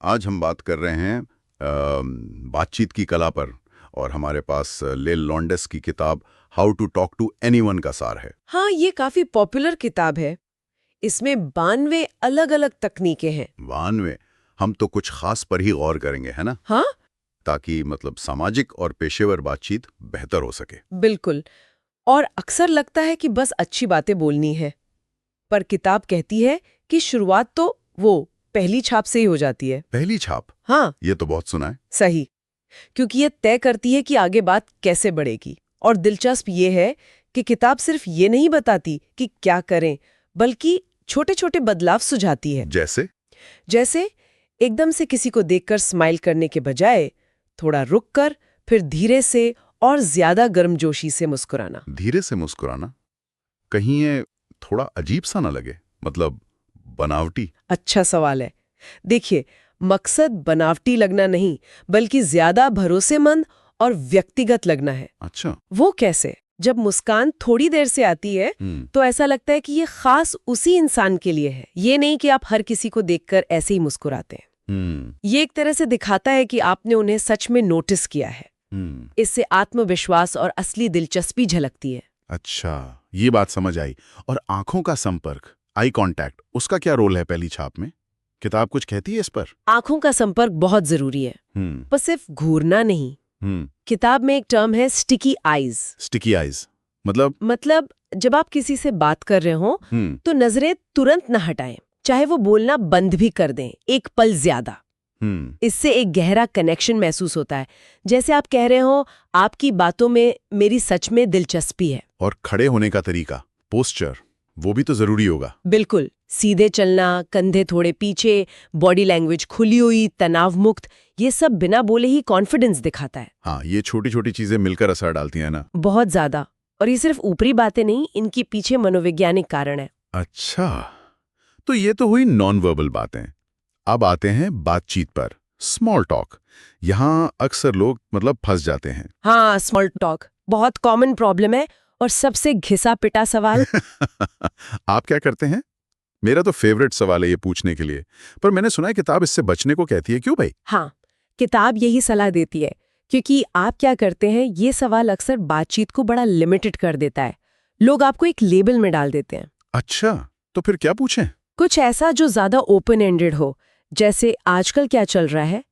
आज हम बात कर रहे हैं बातचीत की कला पर। और हमारे पास लेल लॉन्डेस की किताब how to talk to anyone का सार है। हाँ, ये काफी पॉपुलर किताब है। इसमें 92 अलग अलग तकनीकें हैं। 92। हम तो कुछ खास पर ही गौर करेंगे, है ना? हाँ, ताकि मतलब सामाजिक और पेशेवर बातचीत बेहतर हो सके। बिल्कुल। और अक्सर लगता है कि बस अच्छी बातें बोलनी है, पर किताब कहती है कि शुरुआत तो वो पहली छाप से ही हो जाती है। पहली छाप? हाँ, ये तो बहुत सुना है। सही। क्योंकि ये तय करती है कि आगे बात कैसे बढ़ेगी। और दिलचस्प ये है कि किताब सिर्फ ये नहीं बताती कि क्या करें, बल्कि छोटे छोटे बदलाव सुझाती है। जैसे एकदम से किसी को देखकर स्माइल करने के बजाय थोड़ा रुककर फिर धीरे से और ज्यादा गर्मजोशी से मुस्कुराना। धीरे से मुस्कुराना? कहीं ये थोड़ा अजीब सा ना लगे, मतलब बनावटी? अच्छा सवाल है। देखिए, मकसद बनावटी लगना नहीं, बल्कि ज्यादा भरोसेमंद और व्यक्तिगत लगना है। अच्छा। वो कैसे? जब मुस्कान थोड़ी देर से आती है तो ऐसा लगता है कि ये खास उसी इंसान के लिए है, ये नहीं कि आप हर किसी को देखकर ऐसे ही मुस्कुराते हैं। ये एक तरह से दिखाता है कि आपने उन्हें सच में नोटिस किया है। इससे आत्मविश्वास और असली दिलचस्पी झलकती है। अच्छा, ये बात समझ आई। और आंखों का संपर्क, आई कांटेक्ट, उसका क्या रोल है पहली छाप में? किताब कुछ कहती है इस पर? आंखों का संपर्क बहुत जरूरी है, पर सिर्फ घूरना नहीं। किताब में एक टर्म है स्टिकी आईज। स्टिकी आईज मतलब जब आप किसी से बात कर रहे हो तो नजरें तुरंत न हटाएं, चाहे वो बोलना बंद भी कर दें एक पल ज्यादा। इससे एक गहरा कनेक्शन महसूस होता है, जैसे आप कह रहे हो आपकी बातों में मेरी सच में दिलचस्पी है। और खड़े होने का तरीका, पोस्चर, वो भी तो जरूरी होगा। बिल्कुल, सीधे चलना, कंधे थोड़े पीछे, बॉडी लैंग्वेज खुली हुई, तनाव मुक्त, ये सब बिना बोले ही कॉन्फिडेंस दिखाता है। हाँ, ये छोटी छोटी चीजें मिलकर असर डालती हैं ना। बहुत ज्यादा। और ये सिर्फ ऊपरी बातें नहीं, इनके पीछे मनोवैज्ञानिक कारण है। अच्छा, तो ये तो हुई नॉन वर्बल बातें। अब आते हैं बातचीत पर, स्मॉल टॉक। यहाँ अक्सर लोग मतलब फंस जाते हैं। हाँ, स्मॉल टॉक बहुत कॉमन प्रॉब्लम है और सबसे घिसा पिटा सवाल। आप क्या करते हैं? मेरा तो फेवरेट सवाल है ये पूछने के लिए, पर मैंने सुना है किताब इससे बचने को कहती है। क्यों भाई? हाँ, किताब यही सलाह देती है, क्योंकि आप क्या करते हैं, ये सवाल अक्सर बातचीत को बड़ा लिमिटेड कर देता है। लोग आपको एक लेबल में डाल देते हैं। अच्छा, तो फिर क्या पूछें? कुछ ऐसा जो ज्यादा ओपन एंडेड हो, जैसे आजकल क्या चल रहा है,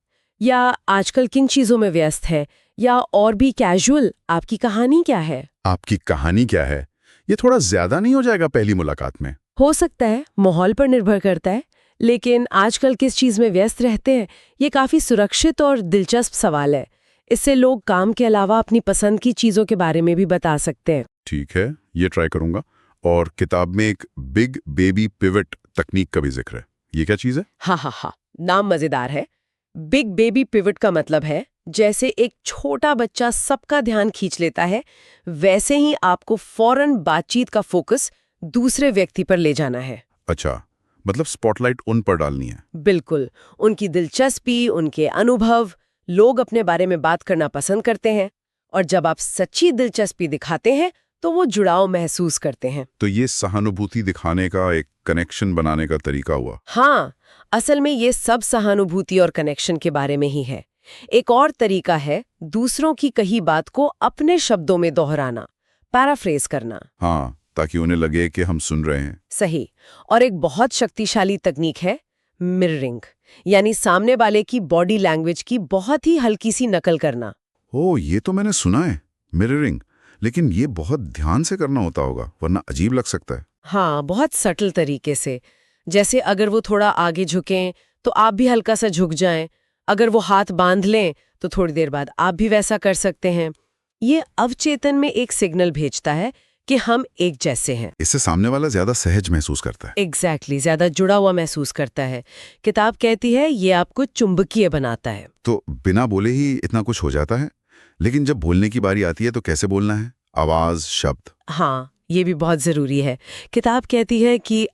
या आजकल किन चीजों में व्यस्त है, या और भी कैजुअल, आपकी कहानी क्या है? आपकी कहानी क्या है? ये थोड़ा ज्यादा नहीं हो जाएगा पहली मुलाकात में? हो सकता है, माहौल पर निर्भर करता है, लेकिन आजकल किस चीज में व्यस्त रहते हैं, ये काफी सुरक्षित और दिलचस्प सवाल है। इससे लोग काम के अलावा अपनी पसंद की चीजों के बारे में भी बता सकते हैं। ठीक है, ये ट्राई करूंगा। और किताब में एक बिग बेबी पिवट तकनीक का भी जिक्र है। ये क्या चीज है? हाँ, नाम मजेदार है। बिग बेबी पिवट का मतलब है जैसे एक छोटा बच्चा सबका ध्यान खींच लेता है, वैसे ही आपको फौरन बातचीत का फोकस दूसरे व्यक्ति पर ले जाना है। अच्छा, मतलब स्पॉटलाइट उन पर डालनी है। बिल्कुल, उनकी दिलचस्पी, उनके अनुभव। लोग अपने बारे में बात करना पसंद करते हैं, और जब आप सच्ची दिलचस्पी दिखाते हैं तो वो जुड़ाव महसूस करते हैं। तो ये सहानुभूति दिखाने का, एक कनेक्शन बनाने का तरीका हुआ। हाँ, असल में ये सब सहानुभूति और कनेक्शन के बारे में ही है। एक और तरीका है दूसरों की कही बात को अपने शब्दों में दोहराना, पैराफ्रेज करना। हाँ, ताकि उन्हें लगे कि हम सुन रहे हैं। सही। और एक बहुत शक्तिशाली तकनीक है मिररिंग, यानी सामने वाले की बॉडी लैंग्वेज की बहुत ही हल्की सी नकल करना। ओह, ये तो मैंने सुना है, मिररिंग। लेकिन ये बहुत ध्यान से करना होता होगा, वरना अजीब लग सकता है। हाँ, बहुत सटल तरीके से। जैसे अगर वो थोड़ा आगे झुकें तो आप भी हल्का सा झुक जाएं, अगर वो हाथ बांध लें तो थोड़ी देर बाद आप भी वैसा कर सकते हैं। ये अवचेतन में एक सिग्नल भेजता है कि हम एक जैसे हैं। इससे सामने वाला ज्यादा सहज महसूस करता है। एग्जैक्टली, ज्यादा जुड़ा हुआ महसूस करता है। किताब कहती है ये आपको चुंबकीय बनाता है। तो बिना बोले ही इतना कुछ हो जाता है। लेकिन जब बोलने की बारी आती है तो कैसे बोलना है? आवाज, शब्द। हाँ, ये भी बहुत जरूरी है। किताब कहती है कि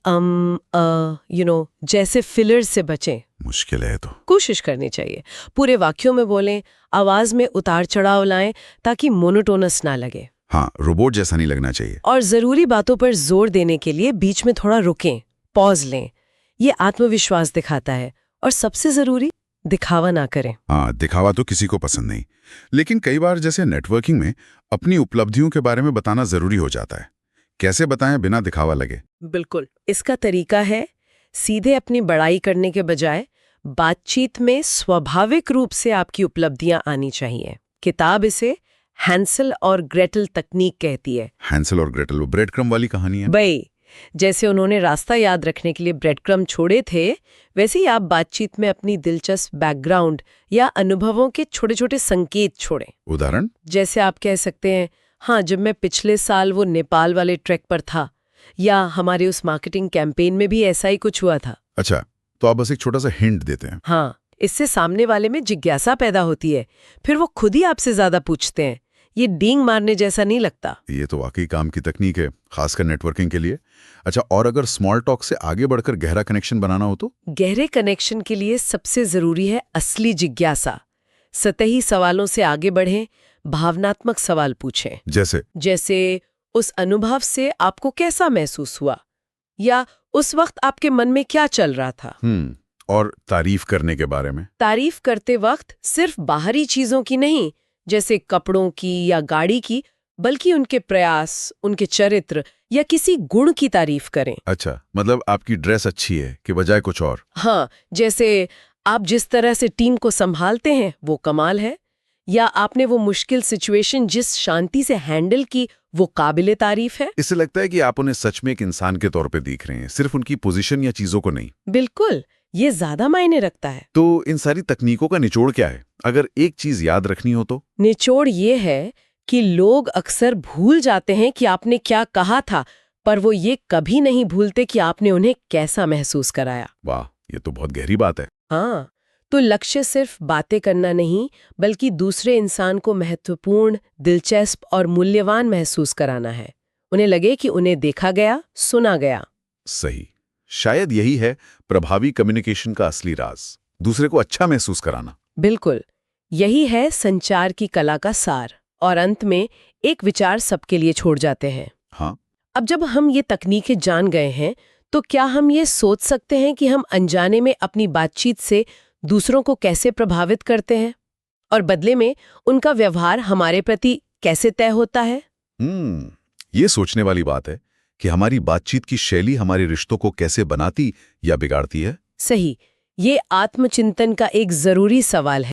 जैसे फिलर से बचें। मुश्किल है तो कोशिश करनी चाहिए। पूरे वाक्यों में बोलें, आवाज में उतार चढ़ाव लाएं ताकि मोनोटोनस ना लगे। हाँ, रोबोट जैसा नहीं लगना चाहिए। और जरूरी बातों पर जोर देने के लिए बीच में थोड़ा रुकें, पॉज लें। ये आत्मविश्वास दिखाता है। और सबसे जरूरी, दिखावा ना करें। हाँ, दिखावा तो किसी को पसंद नहीं। लेकिन कई बार जैसे नेटवर्किंग में अपनी उपलब्धियों के बारे में बताना जरूरी हो जाता है। कैसे बताएं बिना दिखावा लगे? बिल्कुल, इसका तरीका है सीधे अपनी बड़ाई करने के बजाय बातचीत में स्वाभाविक रूप से आपकी उपलब्धियां आनी चाहिए। किताब इसे हैंसल और ग्रेटल तकनीक कहती है। हैंसल और ग्रेटल, वो ब्रेड क्रम वाली कहानी है। भाई, जैसे उन्होंने रास्ता याद रखने के लिए ब्रेड क्रम छोड़े थे, वैसे ही आप बातचीत में अपनी दिलचस्प बैकग्राउंड या अनुभवों के छोटे छोटे संकेत छोड़ें। उदाहरण? जैसे आप कह सकते हैं, हाँ, जब मैं पिछले साल वो नेपाल वाले ट्रैक पर था, या हमारे उस मार्केटिंग कैंपेन में भी ऐसा ही कुछ हुआ था। अच्छा, तो आप बस एक छोटा सा हिंट देते हैं। हाँ, इससे सामने वाले में जिज्ञासा पैदा होती है, फिर वो खुद ही आपसे ज्यादा पूछते हैं। ये डींग मारने जैसा नहीं लगता। ये तो वाकई काम की तकनीक है, खासकर नेटवर्किंग के लिए। अच्छा, और अगर स्मॉल टॉक से आगे बढ़कर गहरा कनेक्शन बनाना हो तो? गहरे कनेक्शन के लिए सबसे जरूरी है असली जिज्ञासा। सतही सवालों से आगे बढ़ें, भावनात्मक सवाल पूछें। जैसे उस अनुभव से आपको कैसा महसूस हुआ, या उस वक्त आपके मन में क्या चल रहा था। और तारीफ करने के बारे में? तारीफ करते वक्त सिर्फ बाहरी चीजों की नहीं, जैसे कपड़ों की या गाड़ी की, बल्कि उनके प्रयास, उनके चरित्र या किसी गुण की तारीफ करें। अच्छा, मतलब आपकी ड्रेस अच्छी है कि बजाय कुछ और? हाँ, जैसे आप जिस तरह से टीम को संभालते हैं वो कमाल है, या आपने वो मुश्किल सिचुएशन जिस शांति से हैंडल की वो काबिले तारीफ है। इससे लगता है कि आप उन्हें सच में एक इंसान के तौर पे देख रहे हैं, सिर्फ उनकी पोजीशन या चीजों को नहीं। बिल्कुल, ये ज्यादा मायने रखता है। तो इन सारी तकनीकों का निचोड़ क्या है, अगर एक चीज याद रखनी हो तो? निचोड़ ये है कि लोग अक्सर भूल जाते हैं कि आपने क्या कहा था, पर वो ये कभी नहीं भूलते कि आपने उन्हें कैसा महसूस कराया। वाह, ये तो बहुत गहरी बात है। हाँ, तो लक्ष्य सिर्फ बातें करना नहीं, बल्कि दूसरे इंसान को महत्वपूर्ण, दिलचस्प और मूल्यवान महसूस कराना है। उन्हें लगे कि उन्हें देखा गया, सुना गया। सही, शायद यही है प्रभावी कम्युनिकेशन का असली राज, दूसरे को अच्छा महसूस कराना। बिल्कुल, यही है संचार की कला का सार। और अंत में एक विचार सबके लिए छोड़ जाते हैं। हाँ? अब जब हम ये तकनीकें जान गए हैं, तो क्या हम ये सोच सकते हैं कि हम अनजाने में अपनी बातचीत से दूसरों को कैसे प्रभावित करते हैं, और बदले में उनका व्यवहार हमारे प्रति कैसे तय होता है? ये सोचने वाली बात है कि हमारी बातचीत की शैली हमारे रिश्तों को कैसे बनाती या बिगाड़ती है। सही, ये आत्मचिंतन का एक जरूरी सवाल है।